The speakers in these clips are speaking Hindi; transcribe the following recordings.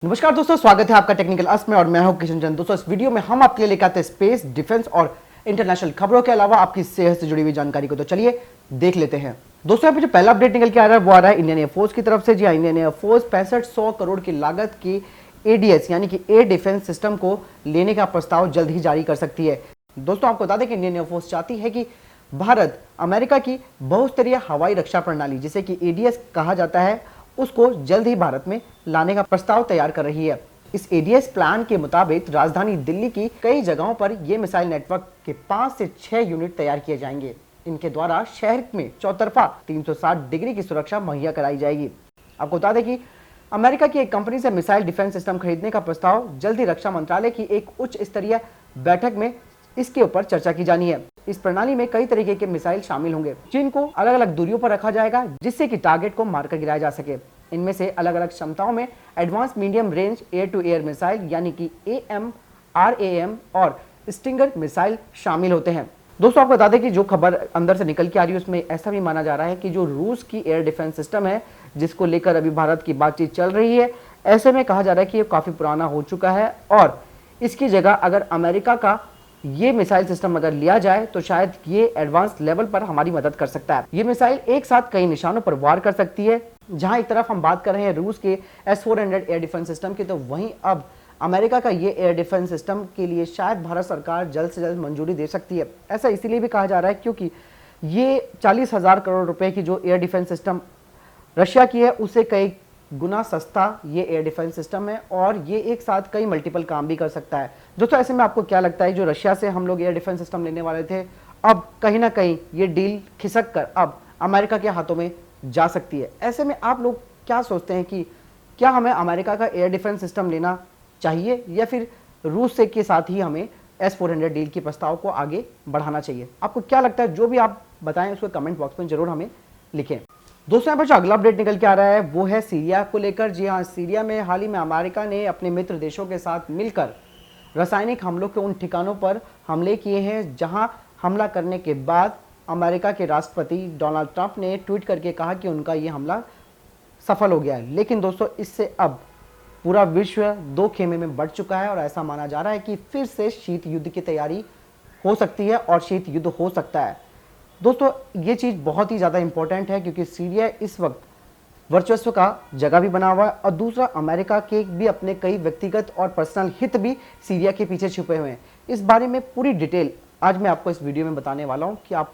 नमस्कार दोस्तों, स्वागत है आपका टेक्निकल अस्त में और मैं हूं किशन चंद। दोस्तों, इस वीडियो में हम आपके लिए लेकर आते हैं स्पेस, डिफेंस और इंटरनेशनल खबरों के अलावा आपकी सेहत से जुड़ी हुई जानकारी को। तो चलिए देख लेते हैं। दोस्तों, यहाँ पे जो पहला अपडेट निकल के आ रहा है वो आ रहा है इंडियन एयरफोर्स की तरफ से। जी हाँ, इंडियन एयरफोर्स 6500 करोड़ की लागत की एडीएस यानी कि एयर डिफेंस सिस्टम को लेने का प्रस्ताव जल्द ही जारी कर सकती है। दोस्तों, आपको बता दें कि इंडियन एयरफोर्स चाहती है कि भारत अमेरिका की बहुस्तरीय हवाई रक्षा प्रणाली, जिसे कि एडीएस कहा जाता है, उसको जल्द ही भारत में लाने का प्रस्ताव तैयार कर रही है। इस एडीएस प्लान के मुताबिक राजधानी दिल्ली की कई जगहों पर ये मिसाइल नेटवर्क के 5 से 6 यूनिट तैयार किए जाएंगे। इनके द्वारा शहर में चौतरफा 360 डिग्री की सुरक्षा मुहैया कराई जाएगी। आपको बता दें कि अमेरिका की एक कंपनी से मिसाइल डिफेंस सिस्टम खरीदने का प्रस्ताव जल्द ही रक्षा मंत्रालय की एक उच्च स्तरीय बैठक में इसके ऊपर चर्चा की जानी है। इस प्रणाली में कई तरीके के मिसाइल शामिल होंगे, जिनको अलग अलग दूरियों पर रखा जाएगा, जिससे कि टारगेट को मारकर गिराया जा सके। इनमें से अलग अलग क्षमताओं में advance medium range air to air missile यानी कि AMRAAM और स्टिंगर मिसाइल शामिल होते हैं। दोस्तों, आपको बता दें कि जो खबर अंदर से निकल के आ रही है उसमें ऐसा भी माना जा रहा है कि जो रूस की एयर डिफेंस सिस्टम है, जिसको लेकर अभी भारत की बातचीत चल रही है, ऐसे में कहा जा रहा है कि ये काफी पुराना हो चुका है और इसकी जगह अगर अमेरिका का ये मिसाइल सिस्टम अगर लिया जाए तो शायद ये एडवांस लेवल पर हमारी मदद कर सकता है। ये मिसाइल एक साथ कई निशानों पर वार कर सकती है। जहां एक तरफ हम बात कर रहे हैं रूस के S-400 एयर डिफेंस सिस्टम की, तो वहीं अब अमेरिका का ये एयर डिफेंस सिस्टम के लिए शायद भारत सरकार जल्द से जल्द मंजूरी दे सकती है। ऐसा इसीलिए भी कहा जा रहा है क्योंकि ये 40,000 करोड़ रुपए की जो एयर डिफेंस सिस्टम रशिया की है, उससे कई गुना सस्ता ये एयर डिफेंस सिस्टम है और ये एक साथ कई मल्टीपल काम भी कर सकता है। दोस्तों, ऐसे में आपको क्या लगता है, जो रशिया से हम लोग एयर डिफेंस सिस्टम लेने वाले थे, अब कहीं ना कहीं ये डील खिसक कर अब अमेरिका के हाथों में जा सकती है। ऐसे में आप लोग क्या सोचते हैं कि क्या हमें अमेरिका का एयर डिफेंस सिस्टम लेना चाहिए या फिर रूस से के साथ ही हमें S-400 डील के प्रस्ताव को आगे बढ़ाना चाहिए? आपको क्या लगता है, जो भी आप बताएं उसको कमेंट बॉक्स में जरूर हमें लिखें। दोस्तों, यहाँ पर जो अगला अपडेट निकल के आ रहा है वो है सीरिया को लेकर। जी हाँ, सीरिया में हाल ही में अमेरिका ने अपने मित्र देशों के साथ मिलकर रासायनिक हमलों के उन ठिकानों पर हमले किए हैं जहां हमला करने के बाद अमेरिका के राष्ट्रपति डोनाल्ड ट्रंप ने ट्वीट करके कहा कि उनका ये हमला सफल हो गया है। लेकिन दोस्तों, इससे अब पूरा विश्व दो खेमे में बढ़ चुका है और ऐसा माना जा रहा है कि फिर से शीत युद्ध की तैयारी हो सकती है और शीत युद्ध हो सकता है। दोस्तों, ये चीज़ बहुत ही ज़्यादा इंपॉर्टेंट है क्योंकि सीरिया इस वक्त वर्चस्व का जगह भी बना हुआ है और दूसरा अमेरिका के भी अपने कई व्यक्तिगत और पर्सनल हित भी सीरिया के पीछे छुपे हुए हैं। इस बारे में पूरी डिटेल आज मैं आपको इस वीडियो में बताने वाला हूं कि आप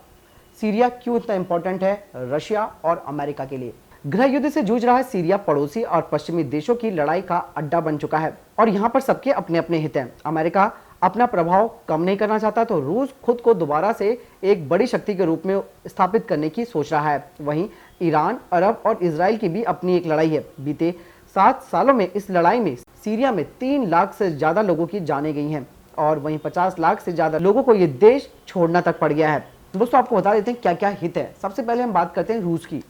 सीरिया क्यों इतना इंपॉर्टेंट है रशिया और अमेरिका के लिए। गृह युद्ध से जूझ रहा है सीरिया पड़ोसी और पश्चिमी देशों की लड़ाई का अड्डा बन चुका है और यहाँ पर सबके अपने अपने हित हैं। अमेरिका अपना प्रभाव कम नहीं करना चाहता तो रूस खुद को दोबारा से एक बड़ी शक्ति के रूप में स्थापित करने की सोच रहा है। वहीं ईरान, अरब और इजराइल की भी अपनी एक लड़ाई है। बीते 7 सालों में इस लड़ाई में सीरिया में 3 लाख से ज्यादा लोगों की जानें गई हैं और वहीं 50 लाख से ज्यादा लोगों को ये देश छोड़ना तक पड़ गया है। दोस्तों, आपको बता देते हैं क्या क्या हित है। सबसे पहले हम बात करते हैं रूस की।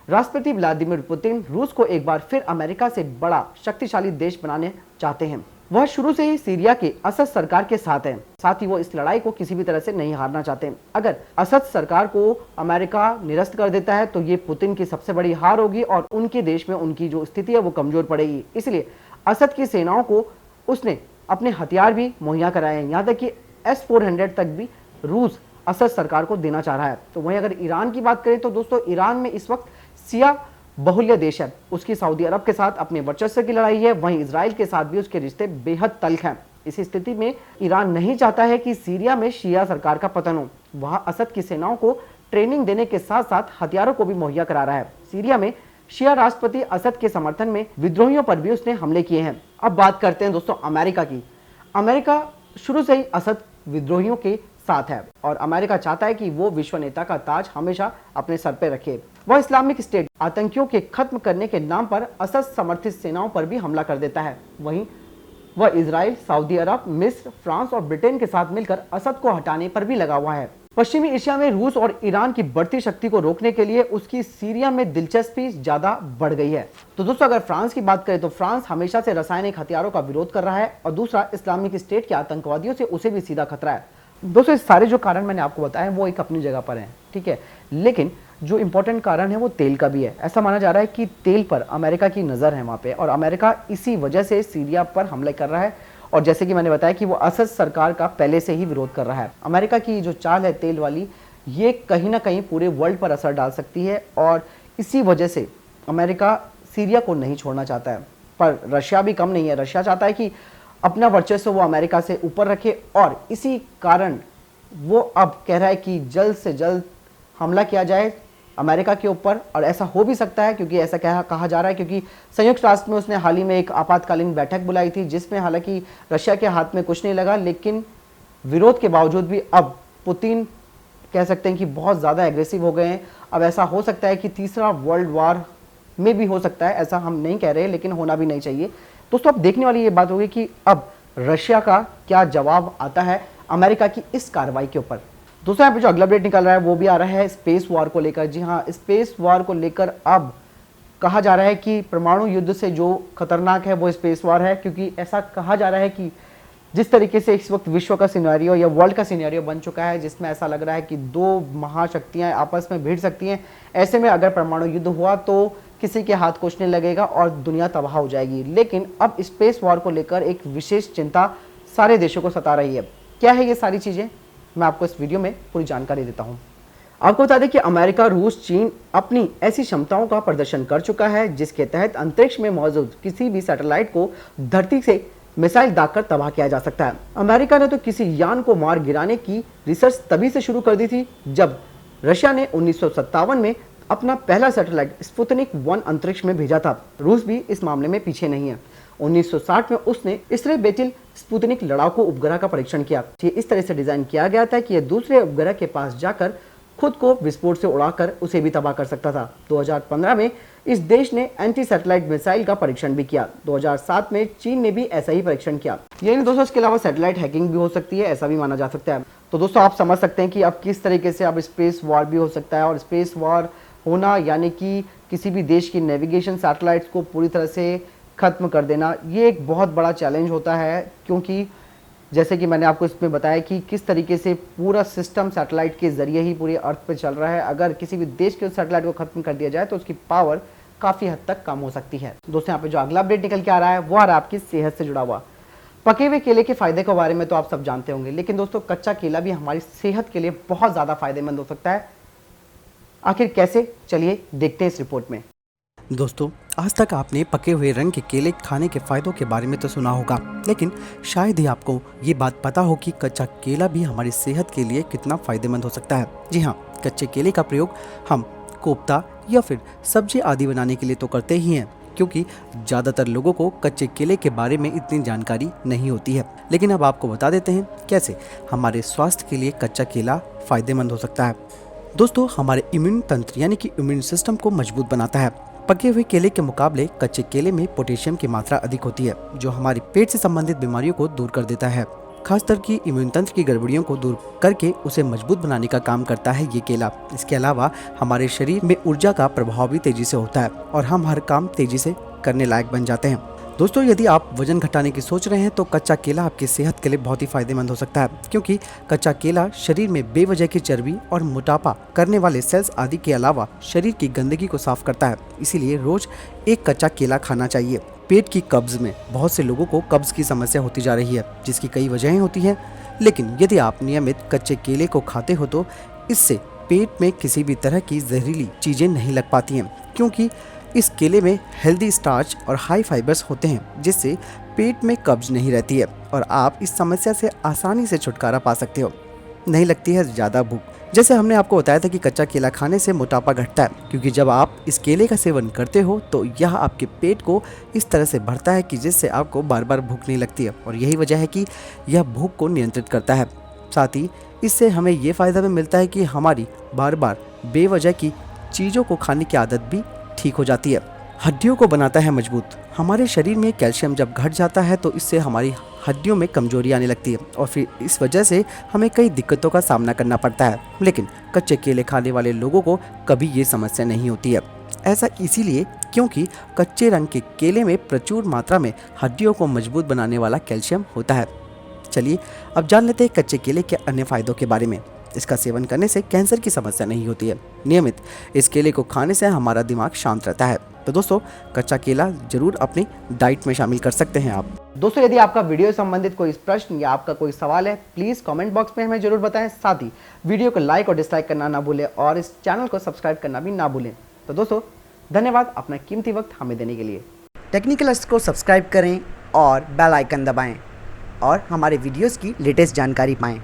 राष्ट्रपति व्लादिमीर पुतिन रूस को एक बार फिर अमेरिका से बड़ा शक्तिशाली देश बनाने चाहते हैं। वह शुरू से ही सीरिया के असद सरकार के साथ हैं। साथ ही वो इस लड़ाई को किसी भी तरह से नहीं हारना चाहते। अगर असद सरकार को अमेरिका निरस्त कर देता है तो ये पुतिन की सबसे बड़ी हार होगी और उनके देश में उनकी जो स्थिति है वो कमजोर पड़ेगी। इसलिए असद की सेनाओं को उसने अपने हथियार भी मुहैया कराए हैं। यहाँ तक कि S-400 तक भी रूस असद सरकार को देना चाह रहा है। तो वहीं अगर ईरान की बात करें तो दोस्तों, ईरान में इस वक्त शिया बहुल्य देश है। उसकी सऊदी अरब के साथ अपने वर्चस्व की लड़ाई है। वहीं इजराइल के साथ भी उसके रिश्ते बेहद तल्ख हैं। इस स्थिति में ईरान नहीं चाहता है कि सीरिया में शिया सरकार का पतन हो। वह असद की सेनाओं को ट्रेनिंग देने के साथ साथ हथियारों को भी मुहैया करा रहा है। सीरिया में शिया राष्ट्रपति असद के समर्थन में विद्रोहियों पर भी उसने हमले किए हैं। अब बात करते हैं दोस्तों अमेरिका की। अमेरिका शुरू से ही असद विद्रोहियों के साथ है और अमेरिका चाहता है कि वो विश्व नेता का ताज हमेशा अपने सर पे रखे। वह इस्लामिक स्टेट आतंकियों के खत्म करने के नाम पर असद समर्थित सेनाओं पर भी हमला कर देता है। वहीं वह इजराइल, सऊदी अरब, मिस्र, फ्रांस और ब्रिटेन के साथ मिलकर असद को हटाने पर भी लगा हुआ है। पश्चिमी एशिया में रूस और ईरान की बढ़ती शक्ति को रोकने के लिए उसकी सीरिया में दिलचस्पी ज्यादा बढ़ गई है। तो दोस्तों, अगर फ्रांस की बात करें तो फ्रांस हमेशा से रासायनिक हथियारों का विरोध कर रहा है और दूसरा इस्लामिक स्टेट के आतंकवादियों से उसे भी सीधा खतरा है। दोस्तों, इस सारे जो कारण मैंने आपको बताए वो एक अपनी जगह पर हैं, ठीक है, लेकिन जो इम्पोर्टेंट कारण है वो तेल का भी है। ऐसा माना जा रहा है कि तेल पर अमेरिका की नज़र है वहाँ पे, और अमेरिका इसी वजह से सीरिया पर हमले कर रहा है। और जैसे कि मैंने बताया कि वो असद सरकार का पहले से ही विरोध कर रहा है। अमेरिका की जो चाल है तेल वाली, ये कहीं ना कहीं पूरे वर्ल्ड पर असर डाल सकती है, और इसी वजह से अमेरिका सीरिया को नहीं छोड़ना चाहता है। पर रशिया भी कम नहीं है, रशिया चाहता है कि अपना वर्चस्व वो अमेरिका से ऊपर रखे, और इसी कारण वो अब कह रहा है कि जल्द से जल्द हमला किया जाए अमेरिका के ऊपर। और ऐसा हो भी सकता है, क्योंकि ऐसा कहा जा रहा है क्योंकि संयुक्त राष्ट्र में उसने हाल ही में एक आपातकालीन बैठक बुलाई थी, जिसमें हालांकि रशिया के हाथ में कुछ नहीं लगा, लेकिन विरोध के बावजूद भी अब पुतिन कह सकते हैं कि बहुत ज़्यादा एग्रेसिव हो गए हैं। अब ऐसा हो सकता है कि तीसरा वर्ल्ड वार में भी हो सकता है, ऐसा हम नहीं कह रहे, लेकिन होना भी नहीं चाहिए। दोस्तों अब देखने वाली ये बात होगी कि अब रशिया का क्या जवाब आता है अमेरिका की इस कार्रवाई के ऊपर। दोस्तों यहाँ पे जो अगला अपडेट निकल रहा है वो भी आ रहा है स्पेस वॉर को लेकर। जी हाँ, स्पेस वॉर को लेकर अब कहा जा रहा है कि परमाणु युद्ध से जो खतरनाक है वो स्पेस वॉर है, क्योंकि ऐसा कहा जा रहा है कि जिस तरीके से इस वक्त विश्व का सिनेरियो या वर्ल्ड का सिनेरियो बन चुका है, जिसमें ऐसा लग रहा है कि दो महाशक्तियां आपस में भिड़ सकती हैं। ऐसे में अगर परमाणु युद्ध हुआ तो किसी के हाथ कुछ नहीं लगेगा और दुनिया तबाह हो जाएगी। लेकिन अब स्पेस वॉर को लेकर एक विशेष चिंता सारे देशों को सता रही है। क्या है ये सारी चीज़ें, मैं आपको इस वीडियो में पूरी जानकारी देता हूँ। आपको बता दें कि अमेरिका, रूस, चीन अपनी ऐसी क्षमताओं का प्रदर्शन कर चुका है जिसके तहत अंतरिक्ष में मौजूद किसी भी सैटेलाइट को धरती से मिसाइल दागकर तबाह किया जा सकता है। अमेरिका ने तो किसी यान को मार गिराने की रिसर्च तभी से शुरू कर दी थी जब रशिया ने 1957 में अपना पहला सैटेलाइट स्पुतनिक 1 अंतरिक्ष में भेजा था। रूस भी इस मामले में पीछे नहीं है। 1960 में उसने इसरे बेटिल स्पुतनिक लड़ाकू उपग्रह का परीक्षण किया। ये इस तरह से डिजाइन किया गया था कि यह दूसरे उपग्रह के पास जाकर खुद को विस्फोट से उड़ाकर उसे भी तबाह कर सकता था। 2015 में इस देश ने एंटी सैटेलाइट मिसाइल का परीक्षण भी किया। 2007 में चीन ने भी ऐसा ही परीक्षण किया। यानी दोस्तों इसके अलावा सैटेलाइट हैकिंग भी हो सकती है, ऐसा भी माना जा सकता है। तो दोस्तों आप समझ सकते हैं कि अब किस तरीके से अब स्पेस वॉर भी हो सकता है। और स्पेस वॉर होना यानी कि किसी भी देश की नेविगेशन सैटेलाइट्स को पूरी तरह से खत्म कर देना, ये एक बहुत बड़ा चैलेंज होता है, क्योंकि जैसे कि मैंने आपको इसमें बताया कि किस तरीके से पूरा सिस्टम सैटेलाइट के जरिए ही पूरी अर्थ पे चल रहा है। अगर किसी भी देश के उस सैटेलाइट को खत्म कर दिया जाए तो उसकी पावर काफ़ी हद तक कम हो सकती है। दोस्तों यहाँ पे जो अगला अपडेट निकल के आ रहा है वो आ रहा है आपकी सेहत से जुड़ा हुआ। पके हुए केले के फायदे के बारे में तो आप सब जानते होंगे, लेकिन दोस्तों कच्चा केला भी हमारी सेहत के लिए बहुत ज़्यादा फायदेमंद हो सकता है। आखिर कैसे, चलिए देखते हैं इस रिपोर्ट में। दोस्तों आज तक आपने पके हुए रंग के केले खाने के फायदों के बारे में तो सुना होगा, लेकिन शायद ही आपको ये बात पता हो कि कच्चा केला भी हमारी सेहत के लिए कितना फायदेमंद हो सकता है। जी हाँ, कच्चे केले का प्रयोग हम कोफ्ता या फिर सब्जी आदि बनाने के लिए तो करते ही हैं, क्योंकि ज़्यादातर लोगों को कच्चे केले के बारे में इतनी जानकारी नहीं होती है। लेकिन अब आपको बता देते हैं कैसे हमारे स्वास्थ्य के लिए कच्चा केला फायदेमंद हो सकता है। दोस्तों हमारे इम्यून तंत्र यानी कि इम्यून सिस्टम को मजबूत बनाता है। पके हुए केले के मुकाबले कच्चे केले में पोटेशियम की मात्रा अधिक होती है, जो हमारे पेट से संबंधित बीमारियों को दूर कर देता है। खासतर की इम्यून तंत्र की गड़बड़ियों को दूर करके उसे मजबूत बनाने का काम करता है ये केला। इसके अलावा हमारे शरीर में ऊर्जा का प्रभाव भी तेजी से होता है और हम हर काम तेजी से करने लायक बन जाते हैं। दोस्तों यदि आप वजन घटाने की सोच रहे हैं तो कच्चा केला आपकी सेहत के लिए बहुत ही फायदेमंद हो सकता है, क्योंकि कच्चा केला शरीर में बेवजह की चर्बी और मोटापा करने वाले सेल्स आदि के अलावा शरीर की गंदगी को साफ करता है। इसीलिए रोज एक कच्चा केला खाना चाहिए। पेट की कब्ज में बहुत से लोगों को कब्ज की समस्या होती जा रही है, जिसकी कई वजहें होती हैं, लेकिन यदि आप नियमित कच्चे केले को खाते हो तो इससे पेट में किसी भी तरह की जहरीली चीजें नहीं लग पाती हैं, क्योंकि इस केले में हेल्दी स्टार्च और हाई फाइबर्स होते हैं, जिससे पेट में कब्ज नहीं रहती है और आप इस समस्या से आसानी से छुटकारा पा सकते हो। नहीं लगती है ज़्यादा भूख। जैसे हमने आपको बताया था कि कच्चा केला खाने से मोटापा घटता है, क्योंकि जब आप इस केले का सेवन करते हो तो यह आपके पेट को इस तरह से भरता है कि जिससे आपको बार बार भूख नहीं लगती है, और यही वजह है कि यह भूख को नियंत्रित करता है। साथ ही इससे हमें ये फ़ायदा भी मिलता है कि हमारी बार बार बेवजह की चीज़ों को खाने की आदत भी ठीक हो जाती है। हड्डियों को बनाता है मजबूत। हमारे शरीर में कैल्शियम जब घट जाता है तो इससे हमारी हड्डियों में कमजोरी आने लगती है और फिर इस वजह से हमें कई दिक्कतों का सामना करना पड़ता है। लेकिन कच्चे केले खाने वाले लोगों को कभी ये समस्या नहीं होती है। ऐसा इसीलिए क्योंकि कच्चे रंग के केले में प्रचुर मात्रा में हड्डियों को मजबूत बनाने वाला कैल्शियम होता है। चलिए अब जान लेते हैं कच्चे केले के अन्य फायदों के बारे में। इसका सेवन करने से कैंसर की समस्या नहीं होती है। नियमित इस केले को खाने से हमारा दिमाग शांत रहता है। तो दोस्तों, कच्चा केला जरूर अपनी डाइट में शामिल कर सकते हैं आप। दोस्तों, यदि आपका वीडियो से संबंधित कोई प्रश्न या आपका कोई सवाल है, प्लीज कमेंट बॉक्स में हमें जरूर बताएं। साथ ही वीडियो को लाइक और डिसलाइक करना ना भूलें और इस चैनल को सब्सक्राइब करना भी ना भूलें। तो दोस्तों, धन्यवाद अपना कीमती वक्त हमें देने के लिए। टेक्निकल अस्त्र को सब्सक्राइब करें और बेल आइकन दबाएं और हमारे वीडियोस की लेटेस्ट जानकारी पाएं।